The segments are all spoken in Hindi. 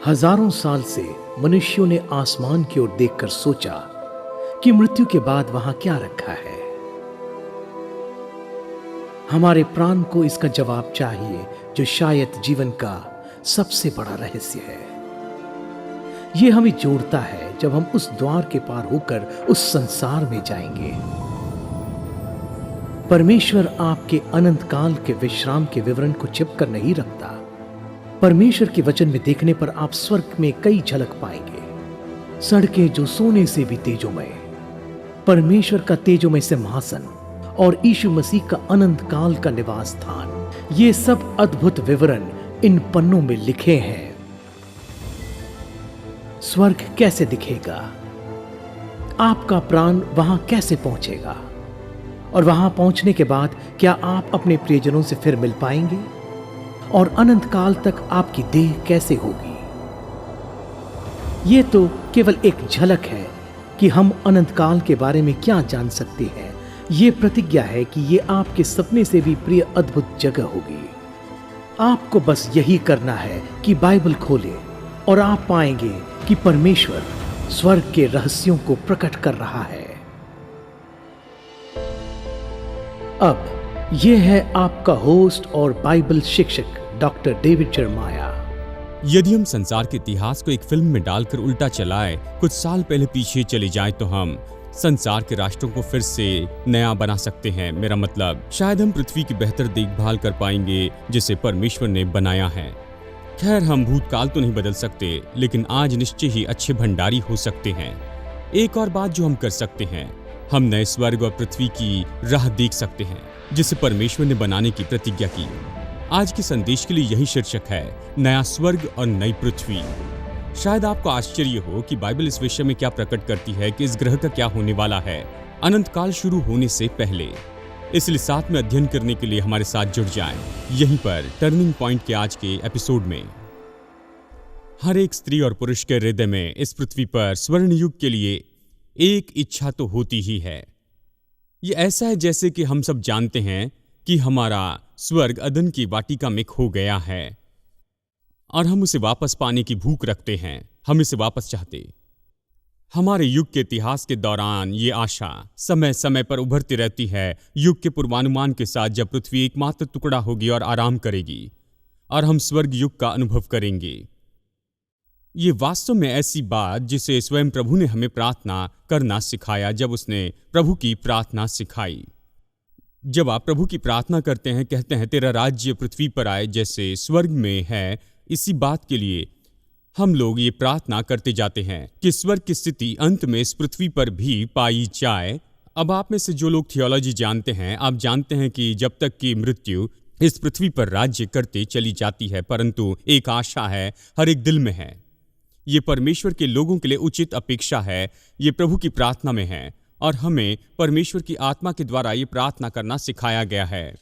हजारों साल से मनुष्यों ने आसमान की ओर देखकर सोचा कि मृत्यु के बाद वहां क्या रखा है। हमारे प्राण को इसका जवाब चाहिए, जो शायद जीवन का सबसे बड़ा रहस्य है। यह हमें जोड़ता है जब हम उस द्वार के पार होकर उस संसार में जाएंगे। परमेश्वर आपके अनंत काल के विश्राम के विवरण को छिप कर नहीं रखता। परमेश्वर के वचन में देखने पर आप स्वर्ग में कई झलक पाएंगे। सड़कें जो सोने से भी तेजोमय, परमेश्वर का तेजोमय सिंहासन और यीशु मसीह का अनंत काल का निवास स्थान, ये सब अद्भुत विवरण इन पन्नों में लिखे हैं। स्वर्ग कैसे दिखेगा? आपका प्राण वहां कैसे पहुंचेगा? और वहां पहुंचने के बाद क्या आप अपने प्रियजनों से फिर मिल पाएंगे? और अनंत काल तक आपकी देह कैसे होगी? यह तो केवल एक झलक है कि हम अनंत काल के बारे में क्या जान सकते हैं। यह प्रतिज्ञा है कि यह आपके सपने से भी प्रिय अद्भुत जगह होगी। आपको बस यही करना है कि बाइबल खोलें और आप पाएंगे कि परमेश्वर स्वर्ग के रहस्यों को प्रकट कर रहा है। अब यह है आपका होस्ट और बाइबल शिक्षक डॉक्टर डेविड जर्माया। यदि हम संसार के इतिहास को एक फिल्म में डालकर उल्टा चलाए, कुछ साल पहले पीछे चले जाएं, तो हम संसार के राष्ट्रों को फिर से नया बना सकते हैं। मेरा मतलब, शायद हम पृथ्वी की बेहतर देखभाल कर पाएंगे जिसे परमेश्वर ने बनाया है। खैर, हम भूतकाल तो नहीं बदल सकते, लेकिन आज निश्चय ही अच्छे भंडारी हो सकते हैं। एक और बात जो हम कर सकते हैं, हम नए स्वर्ग और पृथ्वी की राह देख सकते हैं जिसे परमेश्वर ने बनाने की प्रतिज्ञा की। आज के संदेश के लिए यही शीर्षक है, नया स्वर्ग और नई पृथ्वी। शायद आपको आश्चर्य हो कि बाइबल इस विषय में क्या प्रकट करती है कि इस ग्रह का क्या होने वाला है अनंत काल शुरू होने से पहले। इसलिए साथ में अध्ययन करने के लिए हमारे साथ जुड़ जाएं, यहीं पर टर्निंग पॉइंट के आज के एपिसोड में। हर एक स्त्री और पुरुष के हृदय में इस पृथ्वी पर स्वर्ण युग के लिए एक इच्छा तो होती ही है। ये ऐसा है जैसे कि हम सब जानते हैं कि हमारा स्वर्ग अदन की वाटिका में खो गया है और हम उसे वापस पाने की भूख रखते हैं। हम इसे वापस चाहते। हमारे युग के इतिहास के दौरान ये आशा समय समय पर उभरती रहती है, युग के पूर्वानुमान के साथ, जब पृथ्वी एकमात्र टुकड़ा होगी और आराम करेगी और हम स्वर्ग युग का अनुभव करेंगे। ये वास्तव में ऐसी बात जिसे स्वयं प्रभु ने हमें प्रार्थना करना सिखाया जब उसने प्रभु की प्रार्थना सिखाई। जब आप प्रभु की प्रार्थना करते हैं, कहते हैं, तेरा राज्य पृथ्वी पर आए जैसे स्वर्ग में है, इसी बात के लिए हम लोग ये प्रार्थना करते जाते हैं कि स्वर्ग की स्थिति अंत में इस पृथ्वी पर भी पाई जाए। अब आप में से जो लोग थियोलॉजी जानते हैं, आप जानते हैं कि जब तक कि मृत्यु इस पृथ्वी पर राज्य करते चली जाती है, परंतु एक आशा है, हर एक दिल में है। ये परमेश्वर के लोगों के लिए उचित अपेक्षा है। ये प्रभु की प्रार्थना में है और हमें परमेश्वर की आत्मा के द्वारा ये प्रार्थना करना सिखाया गया है।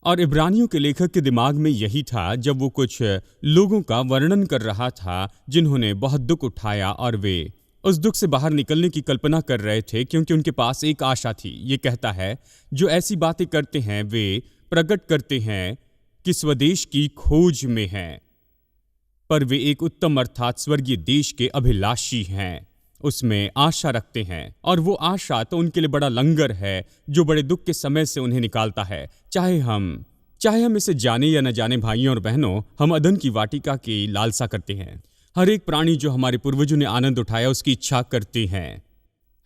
और इब्रानियों के लेखक के दिमाग में यही था जब वो कुछ लोगों का वर्णन कर रहा था जिन्होंने बहुत दुख उठाया और वे उस दुख से बाहर निकलने की कल्पना कर रहे थे, क्योंकि उनके पास एक आशा थी। ये कहता है, जो ऐसी बातें करते हैं वे प्रकट करते हैं कि स्वदेश की खोज में हैं, पर वे एक उत्तम अर्थात स्वर्गीय देश के अभिलाषी हैं, उसमें आशा रखते हैं। और वो आशा तो उनके लिए बड़ा लंगर है जो बड़े दुख के समय से उन्हें निकालता है। चाहे हम इसे जाने या न जाने, भाइयों और बहनों, हम अदन की वाटिका की लालसा करते हैं। हर एक प्राणी जो हमारे पूर्वजों ने आनंद उठाया उसकी इच्छा करते हैं।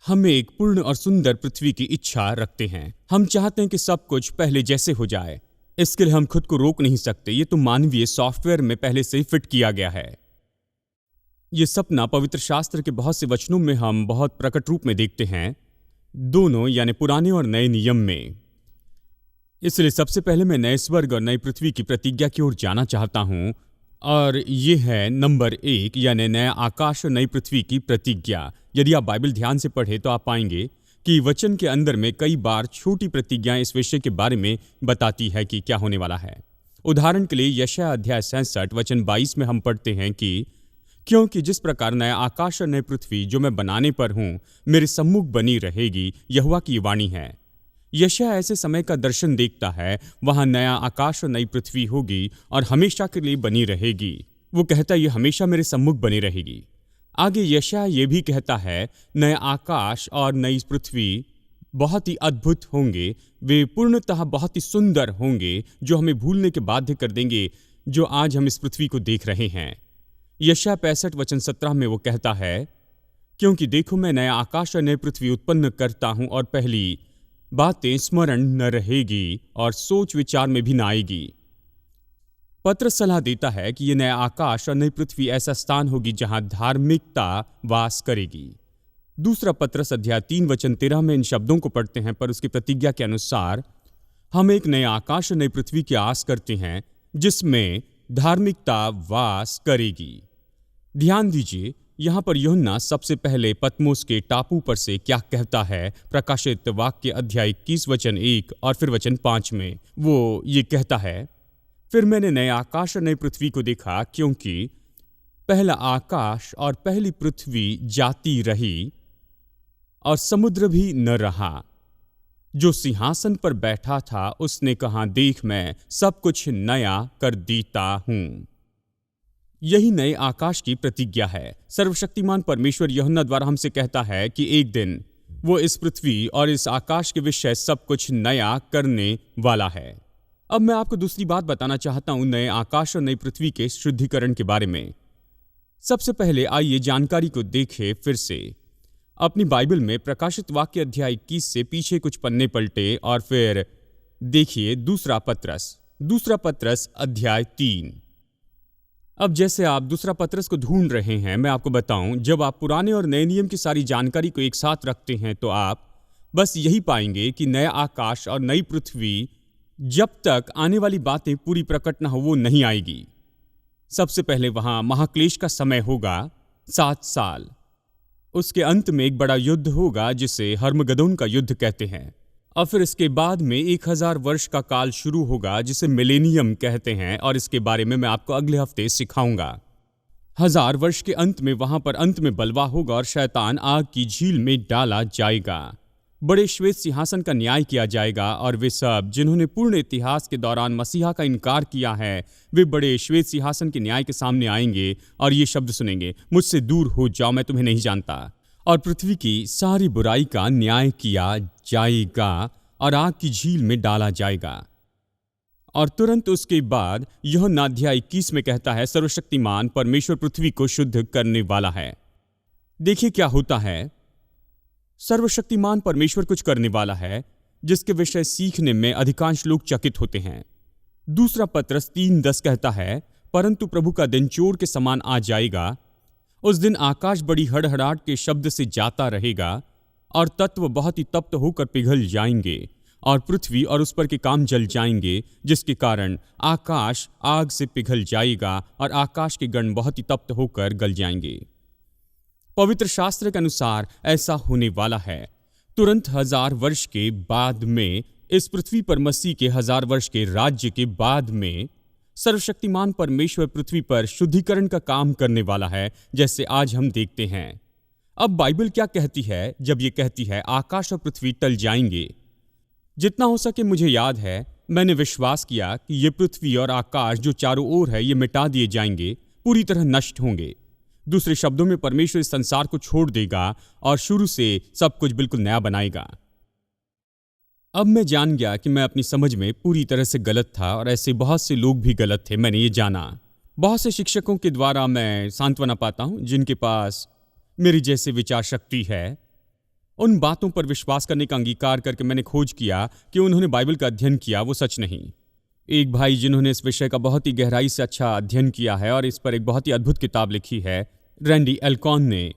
हम एक पूर्ण और सुंदर पृथ्वी की इच्छा रखते हैं। हम चाहते हैं कि सब कुछ पहले जैसे हो जाए। इसके लिए हम खुद को रोक नहीं सकते। ये तो मानवीय सॉफ्टवेयर में पहले से ही फिट किया गया है। ये सपना पवित्र शास्त्र के बहुत से वचनों में हम बहुत प्रकट रूप में देखते हैं, दोनों यानी पुराने और नए नियम में। इसलिए सबसे पहले मैं नए स्वर्ग और नई पृथ्वी की प्रतिज्ञा की ओर जाना चाहता हूं, और ये है नंबर 1 यानी नया आकाश और नई पृथ्वी की प्रतिज्ञा। यदि आप बाइबल ध्यान से पढ़े तो आप पाएंगे कि वचन के अंदर में कई बार छोटी प्रतिज्ञाएं इस विषय के बारे में बताती है कि क्या होने वाला है। उदाहरण के लिए यशायाह अध्याय 67 वचन 22 में हम पढ़ते हैं कि क्योंकि जिस प्रकार नया आकाश और नई पृथ्वी जो मैं बनाने पर हूं मेरे सम्मुख बनी रहेगी, यहोवा की वाणी है। यशायाह ऐसे समय का दर्शन देखता है, वहां नया आकाश और नई पृथ्वी होगी और हमेशा के लिए बनी रहेगी। वो कहता है ये हमेशा मेरे सम्मुख बनी रहेगी। आगे यशायाह ये भी कहता है नए आकाश और नई पृथ्वी बहुत ही अद्भुत होंगे, वे पूर्णतः बहुत ही सुंदर होंगे जो हमें भूलने के बाध्य कर देंगे जो आज हम इस पृथ्वी को देख रहे हैं। यशायाह 65:17 में वो कहता है, क्योंकि देखो मैं नया आकाश और नई पृथ्वी उत्पन्न करता हूं और पहली बातें स्मरण न रहेगी और सोच विचार में भी न आएगी। पत्रस सलाह देता है कि यह नया आकाश और नई पृथ्वी ऐसा स्थान होगी जहां धार्मिकता वास करेगी। दूसरा पत्रस अध्याय 3:13 में इन शब्दों को पढ़ते हैं, पर उसकी प्रतिज्ञा के अनुसार हम एक नए आकाश और नई पृथ्वी की आस करते हैं जिसमें धार्मिकता वास करेगी। ध्यान दीजिए, यहां पर यूहन्ना सबसे पहले पतमोस के टापू पर से क्या कहता है। प्रकाशित वाक्य अध्याय 21 वचन 1 और फिर वचन 5 में वो ये कहता है, फिर मैंने नए आकाश और नई पृथ्वी को देखा, क्योंकि पहला आकाश और पहली पृथ्वी जाती रही और समुद्र भी न रहा। जो सिंहासन पर बैठा था उसने कहा, देख मैं सब कुछ नया कर देता हूं। यही नए आकाश की प्रतिज्ञा है। सर्वशक्तिमान परमेश्वर यूहन्ना द्वारा हमसे कहता है कि एक दिन वो इस पृथ्वी और इस आकाश के विषय सब कुछ नया करने वाला है। अब मैं आपको दूसरी बात बताना चाहता हूं नए आकाश और नई पृथ्वी के शुद्धिकरण के बारे में। सबसे पहले आइए जानकारी को देखें फिर से। अपनी बाइबल में प्रकाशित वाक्य अध्याय 21 से पीछे कुछ पन्ने पलटे और फिर देखिए दूसरा पत्रस अध्याय 3। अब जैसे आप दूसरा पत्रस को ढूंढ रहे हैं, मैं आपको बताऊं, जब आप पुराने और नए नियम की सारी जानकारी को एक साथ रखते हैं तो आप बस यही पाएंगे कि नया आकाश और नई पृथ्वी जब तक आने वाली बातें पूरी प्रकट न हो वो नहीं आएगी। सबसे पहले वहां महाक्लेश का समय होगा 7 साल। उसके अंत में एक बड़ा युद्ध होगा जिसे हर्मगदोन का युद्ध कहते हैं, और फिर इसके बाद में 1000 वर्ष का काल शुरू होगा जिसे मिलेनियम कहते हैं, और इसके बारे में मैं आपको अगले हफ्ते सिखाऊंगा। 1000 वर्ष के अंत में वहां पर अंत में बलवा होगा और शैतान आग की झील में डाला जाएगा। बड़े श्वेत सिंहासन का न्याय किया जाएगा और वे सब जिन्होंने पूर्ण इतिहास के दौरान मसीहा का इनकार किया है वे बड़े श्वेत सिंहासन के न्याय के सामने आएंगे और ये शब्द सुनेंगे, मुझसे दूर हो जाओ, मैं तुम्हें नहीं जानता। और पृथ्वी की सारी बुराई का न्याय किया जाएगा और आग की झील में डाला जाएगा। और तुरंत उसके बाद यूहन्ना अध्याय 21 में कहता है, सर्वशक्तिमान परमेश्वर पृथ्वी को शुद्ध करने वाला है। देखिए क्या होता है, सर्वशक्तिमान परमेश्वर कुछ करने वाला है जिसके विषय सीखने में अधिकांश लोग चकित होते हैं। दूसरा पत्रस 3:10 कहता है, परंतु प्रभु का दिन चोर के समान आ जाएगा। उस दिन आकाश बड़ी हड़हड़ाहट के शब्द से जाता रहेगा और तत्व बहुत ही तप्त होकर पिघल जाएंगे और पृथ्वी और उस पर के काम जल जाएंगे, जिसके कारण आकाश आग से पिघल जाएगा और आकाश के गण बहुत ही तप्त होकर गल जाएंगे। पवित्र शास्त्र के अनुसार ऐसा होने वाला है। तुरंत 1000 वर्ष के बाद में, इस पृथ्वी पर मसीह के 1000 वर्ष के राज्य के बाद में, सर्वशक्तिमान परमेश्वर पृथ्वी पर शुद्धिकरण का काम करने वाला है, जैसे आज हम देखते हैं। अब बाइबल क्या कहती है जब ये कहती है आकाश और पृथ्वी टल जाएंगे? जितना हो सके मुझे याद है, मैंने विश्वास किया कि ये पृथ्वी और आकाश जो चारों ओर है ये मिटा दिए जाएंगे, पूरी तरह नष्ट होंगे। दूसरे शब्दों में परमेश्वर इस संसार को छोड़ देगा और शुरू से सब कुछ बिल्कुल नया बनाएगा। अब मैं जान गया कि मैं अपनी समझ में पूरी तरह से गलत था और ऐसे बहुत से लोग भी गलत थे। मैंने ये जाना। बहुत से शिक्षकों के द्वारा मैं सांत्वना पाता हूं जिनके पास मेरी जैसे विचार शक्ति है। उन बातों पर विश्वास करने का अंगीकार करके मैंने खोज किया कि उन्होंने बाइबल का अध्ययन किया वो सच नहीं। एक भाई जिन्होंने इस विषय का बहुत ही गहराई से अच्छा अध्ययन किया है और इस पर एक बहुत ही अद्भुत किताब लिखी है, रैंडी एल्कॉन ने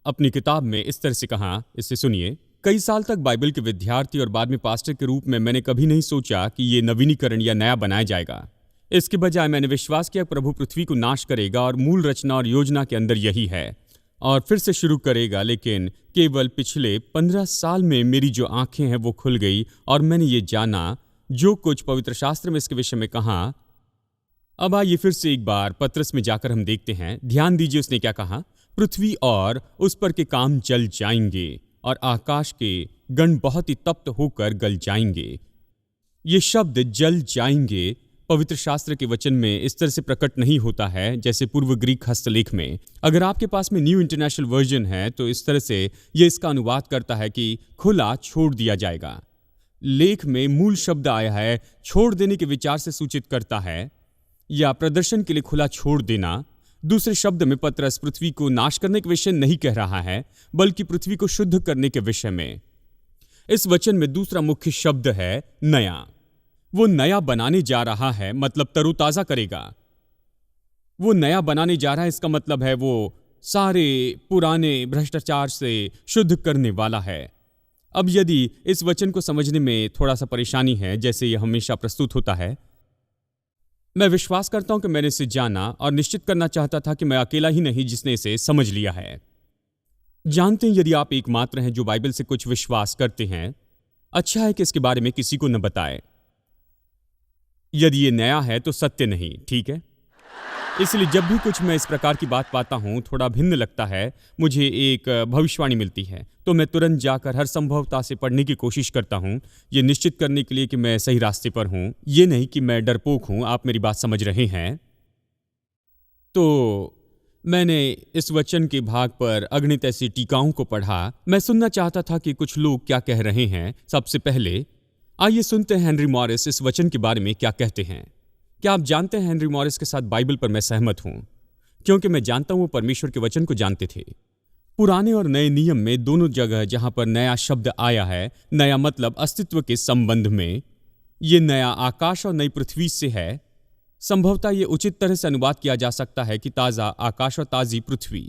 अपनी किताब में इस तरह से कहा, इसे सुनिए। कई साल तक बाइबल के विद्यार्थी और बाद में पास्टर के रूप में मैंने कभी नहीं सोचा कि ये नवीनीकरण या नया बनाया जाएगा। इसके बजाय मैंने विश्वास किया प्रभु पृथ्वी को नाश करेगा और मूल रचना और योजना के अंदर यही है और फिर से शुरू करेगा। लेकिन केवल पिछले 15 साल में मेरी जो आंखें हैं वो खुल गई और मैंने ये जाना जो कुछ पवित्र शास्त्र में इसके विषय में कहा। अब आइए फिर से एक बार पत्रस में जाकर हम देखते हैं। ध्यान दीजिए उसने क्या कहा, पृथ्वी और उस पर के काम जल जाएंगे और आकाश के गण बहुत ही तप्त होकर गल जाएंगे। ये शब्द जल जाएंगे पवित्र शास्त्र के वचन में इस तरह से प्रकट नहीं होता है जैसे पूर्व ग्रीक हस्तलेख में। अगर आपके पास में न्यू इंटरनेशनल वर्जन है तो इस तरह से यह इसका अनुवाद करता है कि खुला छोड़ दिया जाएगा। लेख में मूल शब्द आया है छोड़ देने के विचार से सूचित करता है या प्रदर्शन के लिए खुला छोड़ देना। दूसरे शब्द में पतरस पृथ्वी को नाश करने के विषय नहीं कह रहा है बल्कि पृथ्वी को शुद्ध करने के विषय में। इस वचन में दूसरा मुख्य शब्द है नया। वो नया बनाने जा रहा है, मतलब तरोताजा करेगा। वो नया बनाने जा रहा है, इसका मतलब है वो सारे पुराने भ्रष्टाचार से शुद्ध करने वाला है। अब यदि इस वचन को समझने में थोड़ा सा परेशानी है, जैसे यह हमेशा प्रस्तुत होता है, मैं विश्वास करता हूं कि मैंने इसे जाना और निश्चित करना चाहता था कि मैं अकेला ही नहीं जिसने इसे समझ लिया है। जानते हैं, यदि आप एकमात्र हैं जो बाइबल से कुछ विश्वास करते हैं, अच्छा है कि इसके बारे में किसी को न बताए। यदि ये नया है तो सत्य नहीं, ठीक है? इसलिए जब भी कुछ मैं इस प्रकार की बात पाता हूं, थोड़ा भिन्न लगता है, मुझे एक भविष्यवाणी मिलती है, तो मैं तुरंत जाकर हर संभवता से पढ़ने की कोशिश करता हूं, ये निश्चित करने के लिए कि मैं सही रास्ते पर हूं। ये नहीं कि मैं डरपोक हूं, आप मेरी बात समझ रहे हैं। तो मैंने इस वचन के भाग पर अगणित ऐसी टीकाओं को पढ़ा। मैं सुनना चाहता था कि कुछ लोग क्या कह रहे हैं। सबसे पहले आइए सुनते हैं हेनरी मॉरिस इस वचन के बारे में क्या कहते हैं। क्या आप जानते हैं, हेनरी मॉरिस के साथ बाइबल पर मैं सहमत हूं, क्योंकि मैं जानता हूं वो परमेश्वर के वचन को जानते थे। पुराने और नए नियम में दोनों जगह जहां पर नया शब्द आया है, नया मतलब अस्तित्व के संबंध में, ये नया आकाश और नई पृथ्वी से है। संभवतः ये उचित तरह से अनुवाद किया जा सकता है कि ताज़ा आकाश और ताज़ी पृथ्वी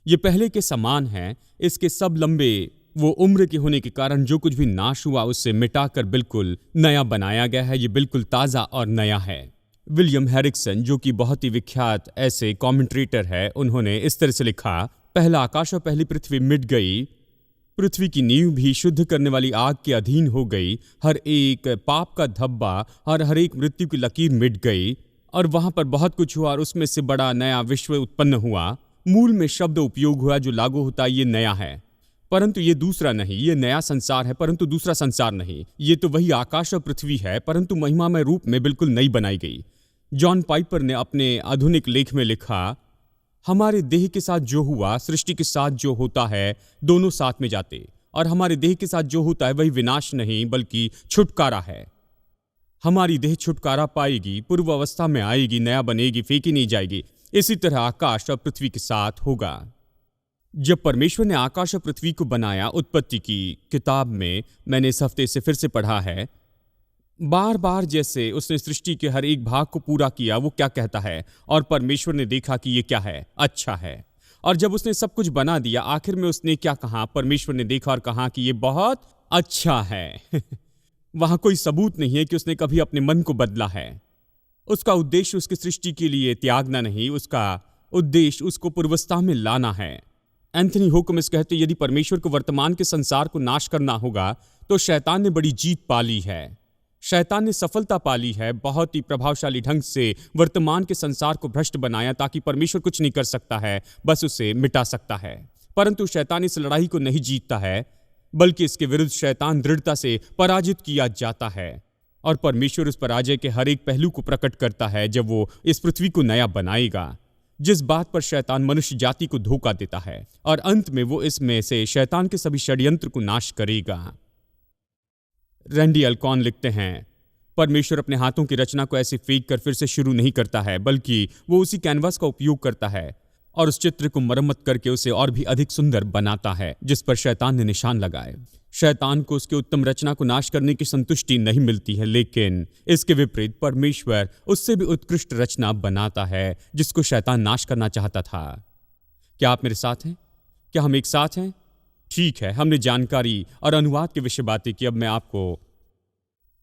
ये पहले के समान हैं। इसके सब लंबे वो उम्र के होने के कारण जो कुछ भी नाश हुआ उससे मिटाकर बिल्कुल नया बनाया गया है। ये बिल्कुल ताज़ा और नया है। विलियम हैरिक्सन, जो कि बहुत ही विख्यात ऐसे कॉमेंट्रेटर है, उन्होंने इस तरह से लिखा, पहला आकाश और पहली पृथ्वी मिट गई, पृथ्वी की नींव भी शुद्ध करने वाली आग के अधीन हो गई, हर एक पाप का धब्बा और हर एक मृत्यु की लकीर मिट गई, और वहां पर बहुत कुछ हुआ और उसमें से बड़ा नया विश्व उत्पन्न हुआ। मूल में शब्द उपयोग हुआ जो लागू होता है, ये नया है, परंतु ये दूसरा नहीं। ये नया संसार है परंतु दूसरा संसार नहीं। ये तो वही आकाश और पृथ्वी है परंतु महिमामय रूप में बिल्कुल नई बनाई गई। जॉन पाइपर ने अपने आधुनिक लेख में लिखा, हमारे देह के साथ जो हुआ सृष्टि के साथ जो होता है दोनों साथ में जाते, और हमारे देह के साथ जो होता है वही विनाश नहीं बल्कि छुटकारा है। हमारी देह छुटकारा पाएगी, पूर्व अवस्था में आएगी, नया बनेगी, फेंकी नहीं जाएगी। इसी तरह आकाश और पृथ्वी के साथ होगा। जब परमेश्वर ने आकाश और पृथ्वी को बनाया, उत्पत्ति की किताब में मैंने इस हफ्ते से फिर से पढ़ा है, बार बार जैसे उसने सृष्टि के हर एक भाग को पूरा किया। वो क्या कहता है, और परमेश्वर ने देखा कि ये क्या है, अच्छा है। और जब उसने सब कुछ बना दिया, आखिर में उसने क्या कहा, परमेश्वर ने देखा और कहा कि ये बहुत अच्छा है। वहां कोई सबूत नहीं है कि उसने कभी अपने मन को बदला है। उसका उद्देश्य उसकी सृष्टि के लिए त्यागना नहीं, उसका उद्देश्य उसको पूर्वस्था में लाना है। एंथनी हुकमिस कहते, यदि परमेश्वर को वर्तमान के संसार को नाश करना होगा तो शैतान ने बड़ी जीत पाली है। शैतान ने सफलता पाली है, बहुत ही प्रभावशाली ढंग से वर्तमान के संसार को भ्रष्ट बनाया ताकि परमेश्वर कुछ नहीं कर सकता है, बस उसे मिटा सकता है। परंतु शैतान इस लड़ाई को नहीं जीतता है, बल्कि इसके विरुद्ध शैतान दृढ़ता से पराजित किया जाता है, और परमेश्वर उस पराजय के हर एक पहलू को प्रकट करता है जब वो इस पृथ्वी को नया बनाएगा। जिस बात पर शैतान मनुष्य जाति को धोखा देता है, और अंत में वो इसमें से शैतान के सभी षड्यंत्र को नाश करेगा। रैंडी अल्कॉन लिखते हैं, परमेश्वर अपने हाथों की रचना को ऐसे फेंक कर फिर से शुरू नहीं करता है, बल्कि वो उसी कैनवास का उपयोग करता है और उस चित्र को मरम्मत करके उसे और भी अधिक सुंदर बनाता है जिस पर शैतान ने निशान लगाए। शैतान को उसके उत्तम रचना को नाश करने की संतुष्टि नहीं मिलती है, लेकिन इसके विपरीत परमेश्वर उससे भी उत्कृष्ट रचना बनाता है जिसको शैतान नाश करना चाहता था। क्या आप मेरे साथ हैं? क्या हम एक साथ हैं? ठीक है, हमने जानकारी और अनुवाद के विषय बातें की। अब मैं आपको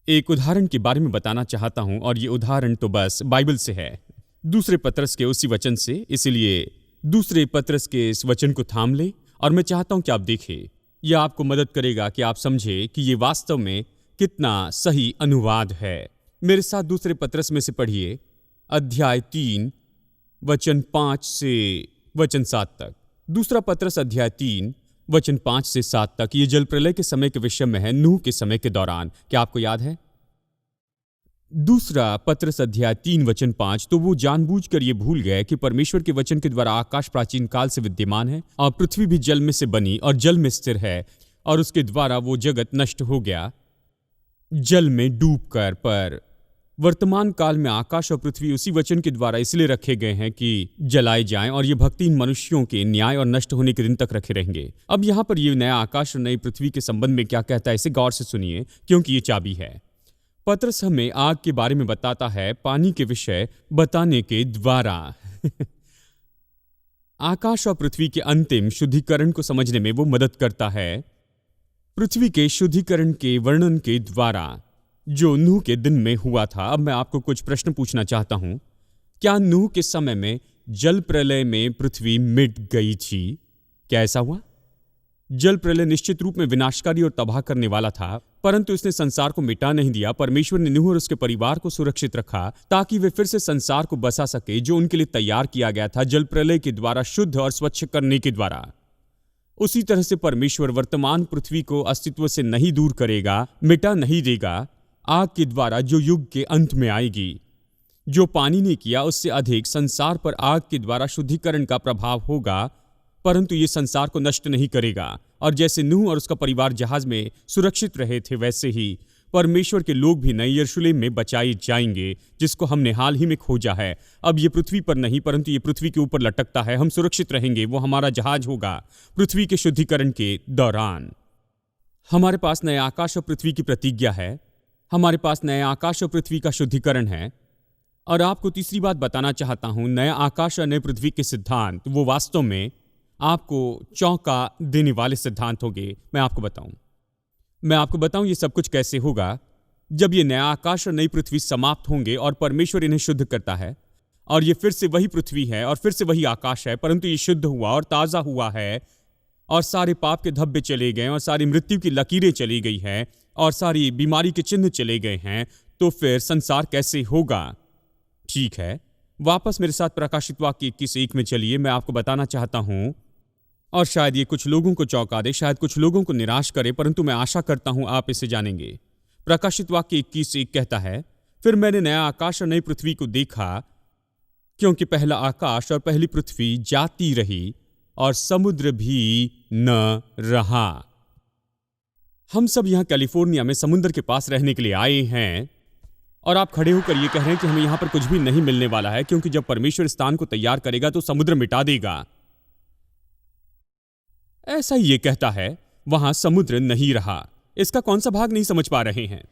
एक उदाहरण के बारे में बताना चाहता हूं, और ये उदाहरण तो बस बाइबल से है, दूसरे पत्रस के उसी वचन से। इसलिए दूसरे पत्रस के इस वचन को थाम ले, और मैं चाहता हूं कि आप देखें। यह आपको मदद करेगा कि आप समझे कि ये वास्तव में कितना सही अनुवाद है। मेरे साथ दूसरे पत्रस में से पढ़िए, अध्याय 3 वचन 5 से वचन 7 तक। दूसरा पत्रस अध्याय 3 वचन 5 से 7 तक। ये जल प्रलय के समय के विषय में है, नूह के समय के दौरान। क्या आपको याद है? दूसरा पत्रस अध्याय 3 वचन 5, तो वो जानबूझकर ये भूल गए कि परमेश्वर के वचन के द्वारा आकाश प्राचीन काल से विद्यमान है और पृथ्वी भी जल में से बनी और जल में स्थिर है और उसके द्वारा वो जगत नष्ट हो गया जल में डूबकर। पर वर्तमान काल में आकाश और पृथ्वी उसी वचन के द्वारा इसलिए रखे गए हैं कि जलाए जाएं और ये भक्तिहीन मनुष्यों के न्याय और नष्ट होने के दिन तक रखे रहेंगे। अब यहाँ पर ये नया आकाश और नई पृथ्वी के संबंध में क्या कहता है, इसे गौर से सुनिए, क्योंकि ये चाबी है। पत्रस हमें आग के बारे में बताता है पानी के विषय बताने के द्वारा। आकाश और पृथ्वी के अंतिम शुद्धिकरण को समझने में वो मदद करता है पृथ्वी के शुद्धिकरण के वर्णन के द्वारा जो नूह के दिन में हुआ था। अब मैं आपको कुछ प्रश्न पूछना चाहता हूं। क्या नूह के समय में जल प्रलय में पृथ्वी मिट गई थी? क्या ऐसा हुआ? जल प्रलय निश्चित रूप में विनाशकारी और तबाह करने वाला था, परंतु इसने संसार को मिटा नहीं दिया। परमेश्वर ने नूह और उसके परिवार को सुरक्षित रखा ताकि वे फिर से संसार को बसा सके जो उनके लिए तैयार किया गया था जल प्रलय के द्वारा शुद्ध और स्वच्छ करने के द्वारा। उसी तरह से परमेश्वर वर्तमान पृथ्वी को अस्तित्व से नहीं दूर करेगा, मिटा नहीं देगा। आग के द्वारा जो युग के अंत में आएगी, जो पानी ने किया उससे अधिक संसार पर आग के द्वारा शुद्धिकरण का प्रभाव होगा, परंतु ये संसार को नष्ट नहीं करेगा। और जैसे नूह और उसका परिवार जहाज में सुरक्षित रहे थे, वैसे ही परमेश्वर के लोग भी नए यरूशलेम में बचाए जाएंगे, जिसको हमने हाल ही में खोजा है। अब ये पृथ्वी पर नहीं, परंतु ये पृथ्वी के ऊपर लटकता है। हम सुरक्षित रहेंगे, वो हमारा जहाज होगा पृथ्वी के शुद्धिकरण के दौरान। हमारे पास नए आकाश और पृथ्वी की प्रतिज्ञा है, हमारे पास नए आकाश और पृथ्वी का शुद्धिकरण है। और आपको तीसरी बात बताना चाहता हूं, नया आकाश और नए पृथ्वी के सिद्धांत वो वास्तव में आपको चौंका देने वाले सिद्धांत होंगे। मैं आपको बताऊं ये सब कुछ कैसे होगा। जब ये नया आकाश और नई पृथ्वी समाप्त होंगे और परमेश्वर इन्हें शुद्ध करता है, और ये फिर से वही पृथ्वी है और फिर से वही आकाश है, परंतु ये शुद्ध हुआ और ताजा हुआ है और सारे पाप के धब्बे चले गए और सारी मृत्यु की लकीरें चली गई हैं और सारी बीमारी के चिन्ह चले गए हैं, तो फिर संसार कैसे होगा? ठीक है, वापस मेरे साथ प्रकाशित वाक्य 21:1 में चलिए। मैं आपको बताना चाहता हूं, और शायद ये कुछ लोगों को चौंका दे, शायद कुछ लोगों को निराश करे, परंतु मैं आशा करता हूं आप इसे जानेंगे। प्रकाशित वाक्य 21:1 कहता है, फिर मैंने नया आकाश और नई पृथ्वी को देखा, क्योंकि पहला आकाश और पहली पृथ्वी जाती रही और समुद्र भी न रहा। हम सब यहां कैलिफोर्निया में समुद्र के पास रहने के लिए आए हैं, और आप खड़े होकर यह कह रहे हैं कि हमें यहां पर कुछ भी नहीं मिलने वाला है, क्योंकि जब परमेश्वर स्थान को तैयार करेगा तो समुद्र मिटा देगा। ऐसा ही ये कहता है, वहां समुद्र नहीं रहा। इसका कौन सा भाग नहीं समझ पा रहे हैं?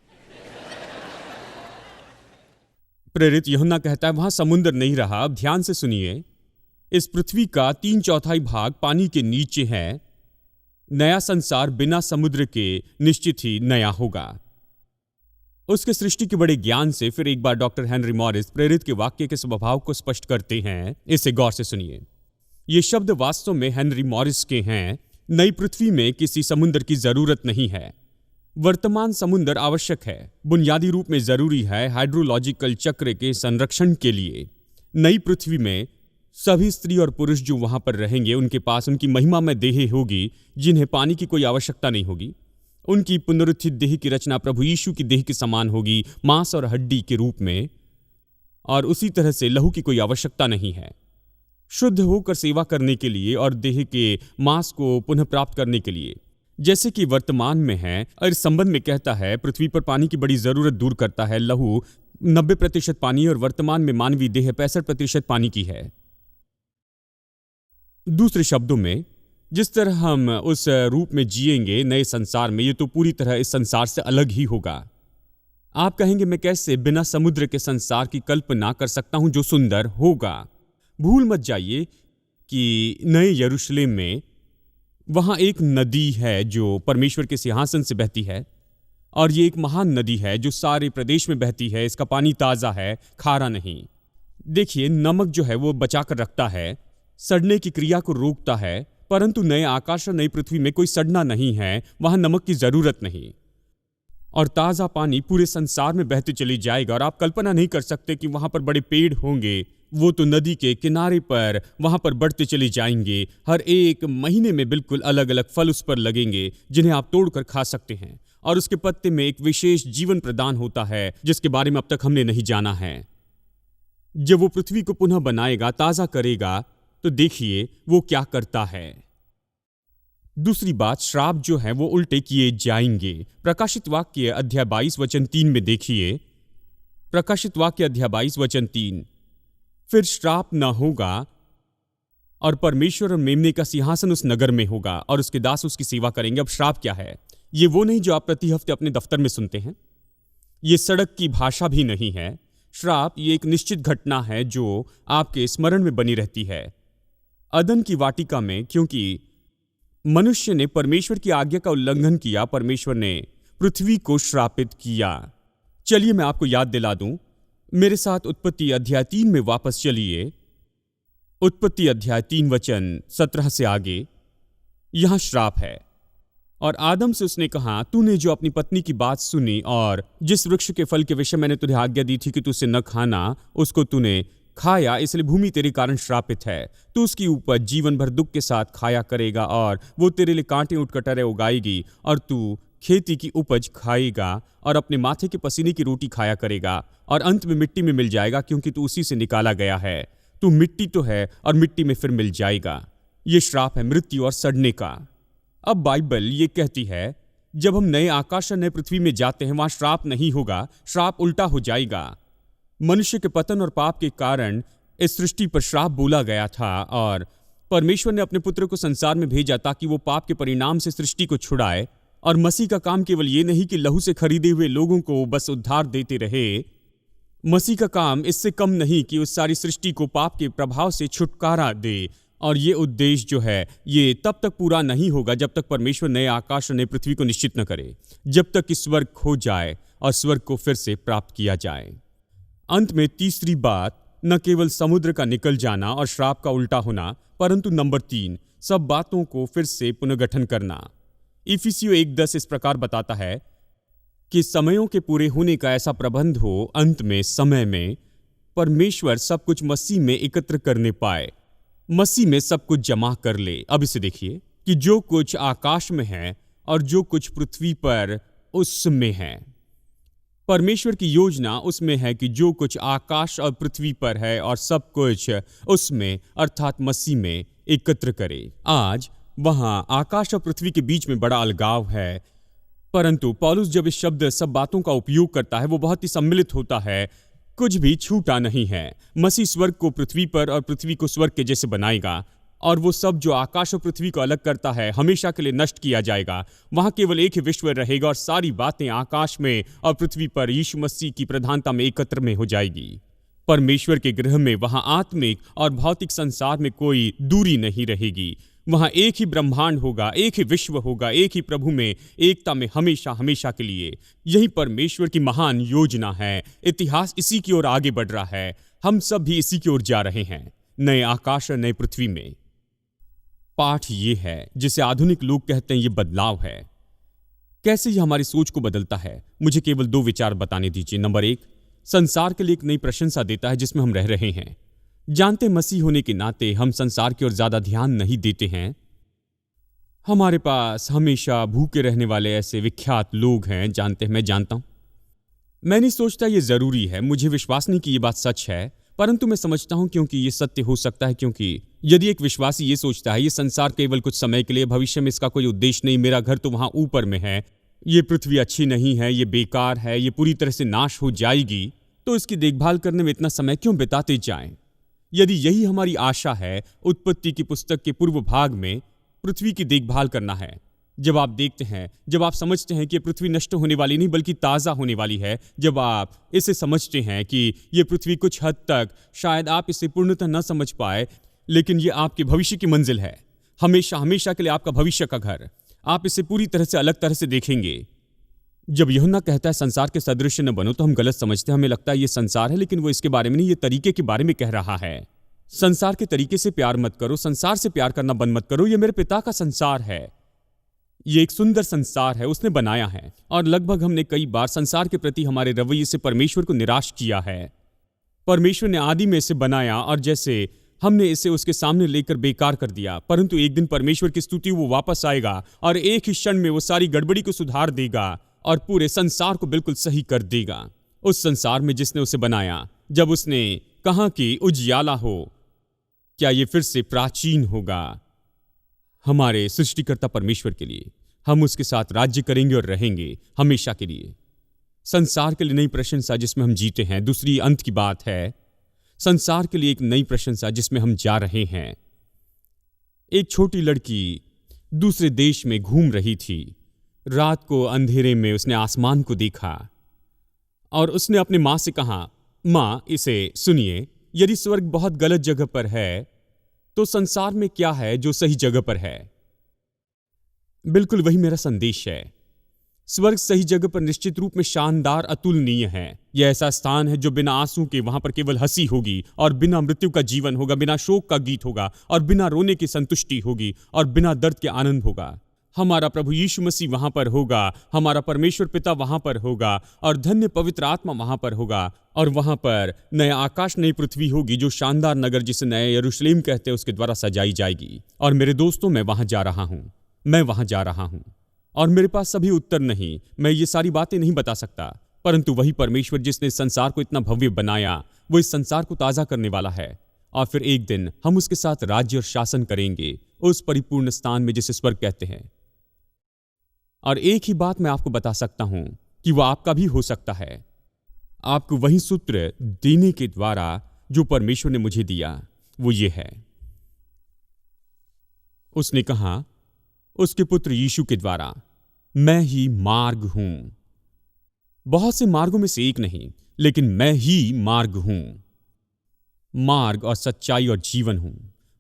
प्रेरित यूहन्ना कहता है वहां समुद्र नहीं रहा। अब ध्यान से सुनिए, इस पृथ्वी का 3/4 भाग पानी के नीचे है। नया संसार बिना समुद्र के निश्चित ही नया होगा। उसके सृष्टि के बड़े ज्ञान से फिर एक बार डॉक्टर हेनरी मॉरिस प्रेरित के वाक्य के स्वभाव को स्पष्ट करते हैं। इसे गौर से सुनिए। ये शब्द वास्तव में हेनरी मॉरिस के हैं। नई पृथ्वी में किसी समुद्र की जरूरत नहीं है। वर्तमान समुद्र आवश्यक है, बुनियादी रूप में जरूरी है हाइड्रोलॉजिकल चक्र के संरक्षण के लिए। नई पृथ्वी में सभी स्त्री और पुरुष जो वहां पर रहेंगे, उनके पास उनकी महिमा में देह होगी, जिन्हें पानी की कोई आवश्यकता नहीं होगी। उनकी पुनरुत्थित देह की रचना प्रभु यीशु की देह के समान होगी, मांस और हड्डी के रूप में, और उसी तरह से लहू की कोई आवश्यकता नहीं है। शुद्ध होकर सेवा करने के लिए और देह के मांस को पुनः प्राप्त करने के लिए, जैसे कि वर्तमान में है। और इस संबंध में कहता है, पृथ्वी पर पानी की बड़ी जरूरत दूर करता है। लहू 90% पानी और वर्तमान में मानवीय देह 65% पानी की है। दूसरे शब्दों में, जिस तरह हम उस रूप में जिएंगे नए संसार में, ये तो पूरी तरह इस संसार से अलग ही होगा। आप कहेंगे, मैं कैसे बिना समुद्र के संसार की कल्पना कर सकता हूं जो सुंदर होगा? भूल मत जाइए कि नए यरूशलेम में वहां एक नदी है जो परमेश्वर के सिंहासन से बहती है, और ये एक महान नदी है जो सारे प्रदेश में बहती है। इसका पानी ताजा है, खारा नहीं। देखिए, नमक जो है वो बचाकर रखता है, सड़ने की क्रिया को रोकता है, परंतु नए आकाश और नई पृथ्वी में कोई सड़ना नहीं है, वहां नमक की जरूरत नहीं। और ताजा पानी पूरे संसार में बहते चली जाएगा। और आप कल्पना नहीं कर सकते कि वहां पर बड़े पेड़ होंगे, वो तो नदी के किनारे पर वहां पर बढ़ते चले जाएंगे। हर एक महीने में बिल्कुल अलग अलग फल उस पर लगेंगे, जिन्हें आप तोड़कर खा सकते हैं। और उसके पत्ते में एक विशेष जीवन प्रदान होता है जिसके बारे में अब तक हमने नहीं जाना है। जब वो पृथ्वी को पुनः बनाएगा, ताजा करेगा, तो देखिए वो क्या करता है। दूसरी बात, श्राप जो है वो उल्टे किए जाएंगे। प्रकाशित वाक्य अध्याय 22 वचन 3 में देखिए। प्रकाशित वाक्य अध्याय 22 वचन 3, फिर श्राप न होगा और परमेश्वर और मेमने का सिंहासन उस नगर में होगा और उसके दास उसकी सेवा करेंगे। अब श्राप क्या है? ये वो नहीं जो आप प्रति हफ्ते अपने दफ्तर में सुनते हैं। ये सड़क की भाषा भी नहीं है। श्राप ये एक निश्चित घटना है जो आपके स्मरण में बनी रहती है। अदन की वाटिका में क्योंकि मनुष्य ने परमेश्वर की आज्ञा का उल्लंघन किया, परमेश्वर ने पृथ्वी को श्रापित किया। चलिए मैं आपको याद दिला दूं, मेरे साथ उत्पत्ति अध्याय 3 में वापस चलिए। उत्पत्ति अध्याय 3 वचन 17 से आगे यहां श्राप है। और आदम से उसने कहा, तूने जो अपनी पत्नी की बात सुनी और जिस वृक्ष के फल के विषय मैंने तुझे आज्ञा दी थी कि तू उसे न खाना, उसको तूने खाया, इसलिए भूमि तेरे कारण श्रापित है। तू उसकी उपज जीवन भर दुख के साथ खाया करेगा और वो तेरे लिए कांटे उठकटरे उगाएगी और तू खेती की उपज खाएगा और अपने माथे के पसीने की रोटी खाया करेगा और अंत में मिट्टी में मिल जाएगा, क्योंकि तू उसी से निकाला गया है। तू मिट्टी तो है और मिट्टी में फिर मिल जाएगा। ये श्राप है मृत्यु और सड़ने का। अब बाइबल ये कहती है, जब हम नए आकाश और नए पृथ्वी में जाते हैं वहां श्राप नहीं होगा, श्राप उल्टा हो जाएगा। मनुष्य के पतन और पाप के कारण इस सृष्टि पर श्राप बोला गया था और परमेश्वर ने अपने पुत्र को संसार में भेजा ताकि वो पाप के परिणाम से सृष्टि को छुड़ाए। और मसीह का काम केवल ये नहीं कि लहू से खरीदे हुए लोगों को बस उद्धार देते रहे। मसीह का काम इससे कम नहीं कि उस सारी सृष्टि को पाप के प्रभाव से छुटकारा दे। और ये उद्देश्य जो है ये तब तक पूरा नहीं होगा जब तक परमेश्वर नए आकाश और नई पृथ्वी को निश्चित न करे, जब तक कि स्वर्ग खो जाए और स्वर्ग को फिर से प्राप्त किया जाए। अंत में तीसरी बात, न केवल समुद्र का निकल जाना और श्राप का उल्टा होना, परंतु नंबर 3, सब बातों को फिर से पुनर्गठन करना। इफिसियों 1:10 इस प्रकार बताता है कि समयों के पूरे होने का ऐसा प्रबंध हो, अंत में समय में परमेश्वर सब कुछ मसीह में एकत्र करने पाए, मसीह में सब कुछ जमा कर ले। अब इसे देखिए कि जो कुछ आकाश में है और जो कुछ पृथ्वी पर उसमें है, परमेश्वर की योजना उसमें है कि जो कुछ आकाश और पृथ्वी पर है और सब कुछ उसमें अर्थात मसीह में एकत्र करे। आज वहां आकाश और पृथ्वी के बीच में बड़ा अलगाव है, परंतु पौलुस जब इस शब्द सब बातों का उपयोग करता है वो बहुत ही सम्मिलित होता है। कुछ भी छूटा नहीं है। मसीह स्वर्ग को पृथ्वी पर और पृथ्वी को स्वर्ग के जैसे बनाएगा और वो सब जो आकाश और पृथ्वी को अलग करता है हमेशा के लिए नष्ट किया जाएगा। वहां केवल एक ही विश्व रहेगा और सारी बातें आकाश में और पृथ्वी पर यीशु मसीह की प्रधानता में एकत्र में हो जाएगी। परमेश्वर के गृह में वहां आत्मिक और भौतिक संसार में कोई दूरी नहीं रहेगी। वहां एक ही ब्रह्मांड होगा, एक ही विश्व होगा, एक ही प्रभु में एकता में हमेशा हमेशा के लिए। यही परमेश्वर की महान योजना है। इतिहास इसी की ओर आगे बढ़ रहा है। हम सब भी इसी की ओर जा रहे हैं, नए आकाश और नए पृथ्वी में। पाठ ये है जिसे आधुनिक लोग कहते हैं ये बदलाव है। कैसे ये हमारी सोच को बदलता है? मुझे केवल 2 विचार बताने दीजिए। नंबर 1, संसार के लिए एक नई प्रशंसा देता है जिसमें हम रह रहे हैं। जानते मसीह होने के नाते हम संसार की ओर ज्यादा ध्यान नहीं देते हैं। हमारे पास हमेशा भूखे रहने वाले ऐसे विख्यात लोग हैं, जानते हैं, मैं जानता हूं। मैं नहीं सोचता ये जरूरी है, मुझे विश्वास नहीं कि ये बात सच है, परंतु मैं समझता हूं क्योंकि ये सत्य हो सकता है। क्योंकि यदि एक विश्वासी ये सोचता है ये संसार केवल कुछ समय के लिए, भविष्य में इसका कोई उद्देश्य नहीं, मेरा घर तो वहां ऊपर में है, ये पृथ्वी अच्छी नहीं है, ये बेकार है, ये पूरी तरह से नाश हो जाएगी, तो इसकी देखभाल करने में इतना समय क्यों बिताते जाएं? यदि यही हमारी आशा है, उत्पत्ति की पुस्तक के पूर्व भाग में पृथ्वी की देखभाल करना है। जब आप देखते हैं, जब आप समझते हैं कि पृथ्वी नष्ट होने वाली नहीं बल्कि ताज़ा होने वाली है, जब आप इसे समझते हैं कि ये पृथ्वी कुछ हद तक शायद आप इसे पूर्णतः न समझ पाए, लेकिन ये आपके भविष्य की मंजिल है, हमेशा हमेशा के लिए आपका भविष्य का घर, आप इसे पूरी तरह से अलग तरह से देखेंगे। जब यूहन्ना कहता है संसार के सदृश न बनो, तो हम गलत समझते हैं, हमें लगता है ये संसार है, लेकिन वो इसके बारे में नहीं, ये तरीके के बारे में कह रहा है। संसार के तरीके से प्यार मत करो, संसार से प्यार करना बंद मत करो। ये मेरे पिता का संसार है, ये एक सुंदर संसार है, उसने बनाया है। और लगभग हमने कई बार संसार के प्रति हमारे रवैये से परमेश्वर को निराश किया है। परमेश्वर ने आदि में इसे बनाया और जैसे हमने इसे उसके सामने लेकर बेकार कर दिया, परंतु एक दिन परमेश्वर की स्तुति वो वापस आएगा और एक ही क्षण में वो सारी गड़बड़ी को सुधार देगा और पूरे संसार को बिल्कुल सही कर देगा। उस संसार में जिसने उसे बनाया, जब उसने कहा कि उजियाला हो, क्या ये फिर से प्राचीन होगा? हमारे सृष्टिकर्ता परमेश्वर के लिए हम उसके साथ राज्य करेंगे और रहेंगे हमेशा के लिए। संसार के लिए नई प्रशंसा जिसमें हम जीते हैं। दूसरी अंत की बात है, संसार के लिए एक नई प्रशंसा जिसमें हम जा रहे हैं। एक छोटी लड़की दूसरे देश में घूम रही थी। रात को अंधेरे में उसने आसमान को देखा और उसने अपनी मां से कहा, मां इसे सुनिए, यदि स्वर्ग बहुत गलत जगह पर है तो संसार में क्या है जो सही जगह पर है? बिल्कुल वही मेरा संदेश है। स्वर्ग सही जगह पर निश्चित रूप में शानदार, अतुलनीय है। यह ऐसा स्थान है जो बिना आंसू के, वहां पर केवल हंसी होगी और बिना मृत्यु का जीवन होगा, बिना शोक का गीत होगा और बिना रोने की संतुष्टि होगी और बिना दर्द के आनंद होगा। हमारा प्रभु यीशु मसीह वहां पर होगा, हमारा परमेश्वर पिता वहां पर होगा और धन्य पवित्र आत्मा वहां पर होगा। और वहां पर नया आकाश, नई पृथ्वी होगी, जो शानदार नगर जिसे नया यरूशलेम कहते हैं उसके द्वारा सजाई जाएगी। और मेरे दोस्तों, मैं वहां जा रहा हूं, मैं वहां जा रहा हूं और मेरे पास सभी उत्तर नहीं, मैं ये सारी बातें नहीं बता सकता, परंतु वही परमेश्वर जिसने इस संसार को इतना भव्य बनाया, वो इस संसार को ताजा करने वाला है। और फिर एक दिन हम उसके साथ राज्य और शासन करेंगे उस परिपूर्ण स्थान में जिसे स्वर्ग कहते हैं। और एक ही बात मैं आपको बता सकता हूं कि वह आपका भी हो सकता है। आपको वही सूत्र देने के द्वारा जो परमेश्वर ने मुझे दिया, वो ये है। उसने कहा उसके पुत्र यीशु के द्वारा, मैं ही मार्ग हूं। बहुत से मार्गों में से एक नहीं, लेकिन मैं ही मार्ग हूं, मार्ग और सच्चाई और जीवन हूं।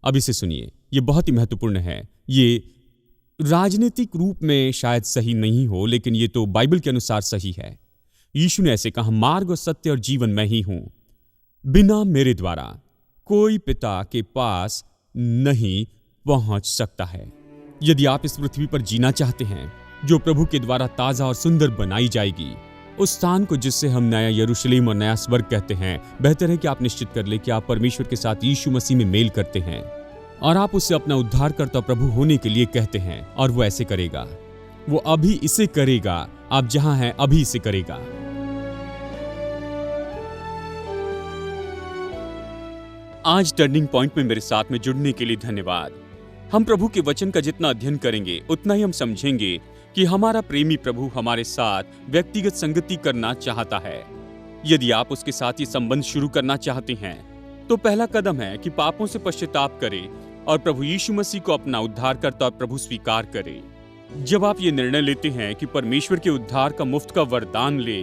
अब इसे सुनिए, यह बहुत ही महत्वपूर्ण है। ये राजनीतिक रूप में शायद सही नहीं हो, लेकिन यह तो बाइबल के अनुसार सही है। यीशु ने ऐसे कहा, मार्ग और सत्य और जीवन मैं ही हूं। बिना मेरे द्वारा कोई पिता के पास नहीं पहुंच सकता है। यदि आप इस पृथ्वी पर जीना चाहते हैं जो प्रभु के द्वारा ताजा और सुंदर बनाई जाएगी, उस स्थान को जिससे हम नया यरूशलेम और नया स्वर्ग कहते हैं, बेहतर है कि आप निश्चित कर ले कि आप परमेश्वर के साथ यीशु मसीह में मेल करते हैं और आप उससे अपना उद्धारकर्ता प्रभु होने के लिए कहते हैं। और वो ऐसे करेगा, वो अभी इसे करेगा। आप जहां हैं अभी इसे करेगा। आज टर्निंग पॉइंट में मेरे साथ में जुड़ने के लिए धन्यवाद। हम प्रभु के वचन का जितना अध्ययन करेंगे उतना ही हम समझेंगे कि हमारा प्रेमी प्रभु हमारे साथ व्यक्तिगत संगति करना चाहता है। यदि आप उसके साथ ये संबंध शुरू करना चाहते हैं तो पहला कदम है कि पापों से पश्चाताप करें और प्रभु यीशु मसीह को अपना उद्धारकर्ता और प्रभु स्वीकार करें। जब आप ये निर्णय लेते हैं कि परमेश्वर के उद्धार का मुफ्त का वरदान ले,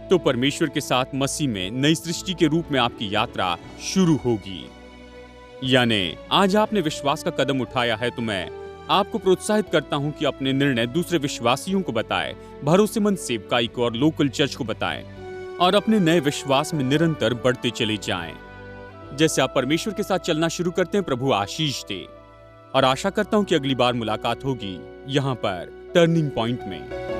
तो परमेश्वर के साथ मसीह में नई सृष्टि के रूप में आपकी यात्रा शुरू होगी। यानी आज आपने विश्वास का कदम उठाया है, तो मैं आपको प्रोत्साहित करता हूं कि अपने निर्णय दूसरे विश्वासियों को बताएं, भरोसेमंद सेवकाई को और लोकल चर्च को बताएं और अपने नए विश्वास में निरंतर बढ़ते चले जाएं। जैसे आप परमेश्वर के साथ चलना शुरू करते हैं, प्रभु आशीष दे। और आशा करता हूं कि अगली बार मुलाकात होगी यहां पर टर्निंग पॉइंट में।